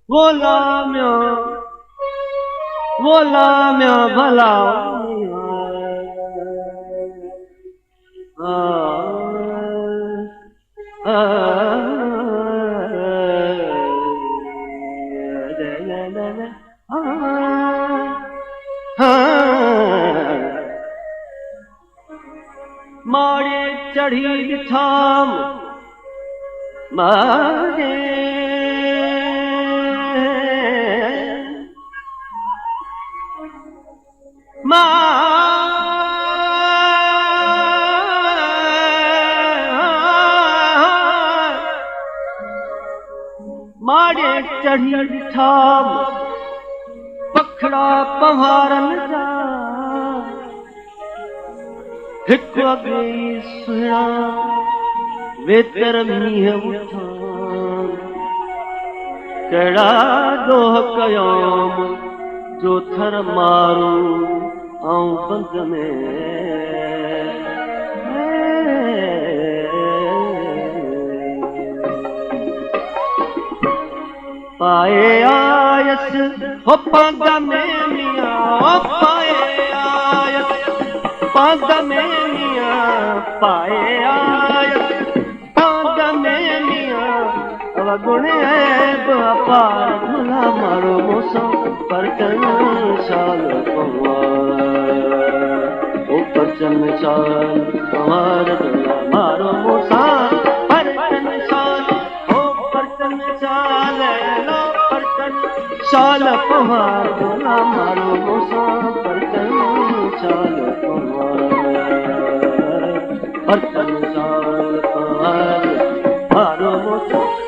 बोलाम्या बोलाम्या भला मारे चढ़ी थाम मारे मारे चढ़ी थाम पखड़ा पवारन जा हिक अगे सुया वेतर मीह उठान कड़ा दोह कयोम जो थर मारू आऊं बंद में पाए आयस हो पग में मियाँ पाए आयस पग में मियाँ पाए आयस पग में मियाँ अब गुण है बापार भुला मारो मौसम पर चन शाल पवार ओ पर चन शाल पवार भुला मारो मौसम पर चन शाल ओ पर चन शाल लो पर चन शाल पवार भुला मारो मौसम पर चन शाल पवार पर चन शाल पवार मारो मौसम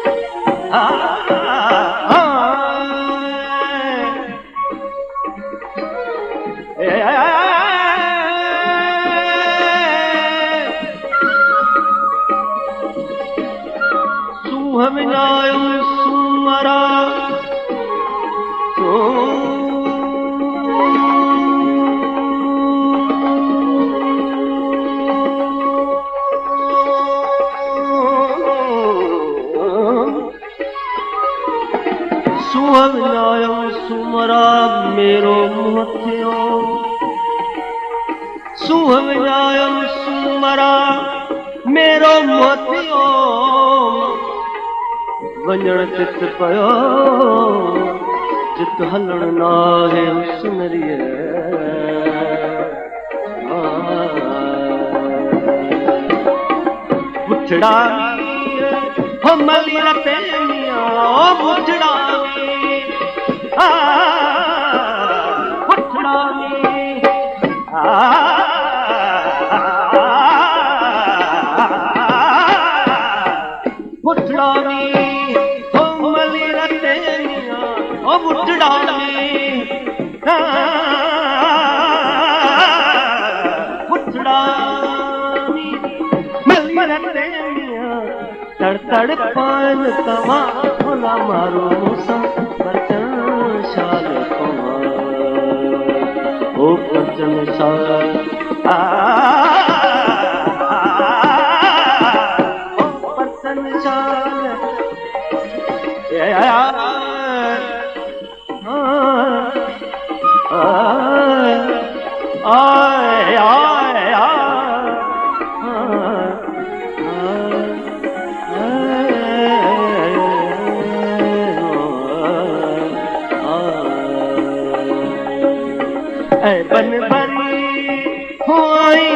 सुहमनायो सुमरा सुहमनायो सुमरा मेरो मुहथियो सुहमनायो सुमरा मेरो मुहथियो वंजण चित पयो चित हलण नाहे सुनरिए बुछड़ा हम मली रते मियाँ बुछड़ा बुछड़ा बुछड़ा तड़ तड़ पान कमा भोला मारो मौसम बचन शाल कुमार ओ बचन शाल ओ बचन शाल बन बरी होई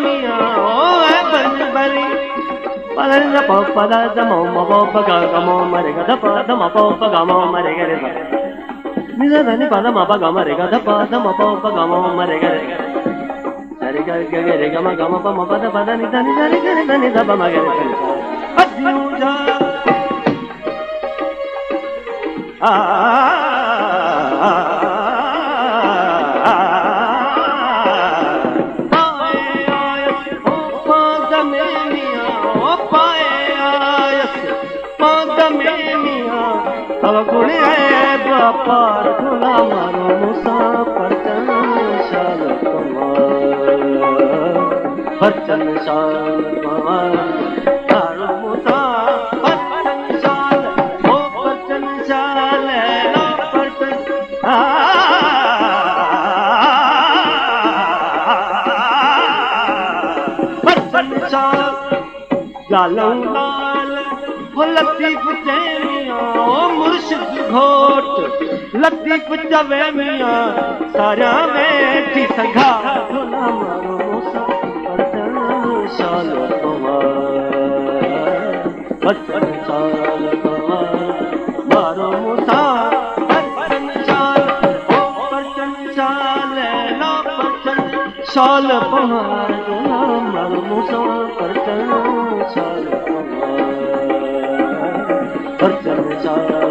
मियाँ ओ बन बरी पदर द प पदा द म म प प ग ग म म रे ग ध प ध म प प ग म म रे ग रे नि द ध नि प द म प ग म रे ग ध प ध म प प ग म म रे ग रे रे ग ग ग रे ग म ग म प म प द प द नि द नि द रे ग रे द नि द प म ग रे अज्जू जा गुण है बापार भोला मारो मुसाफर शाल पवार बचन शाल पवार मारो मुसाफर शाल ओ बचन शाल लालऊ लाल हो लतीफ जय मियाँ ओ मुर्शिद घोट लतीफ जवे मियाँ सारा बैठी संघा धुना मारो मूसा बचन शाल पवार बचन शाल पवार मारो मूसा बचन शाल ओ बचन शाल ला बचन शाल पवार धुना मारो मूसा बचन शाल पवार बचन शाल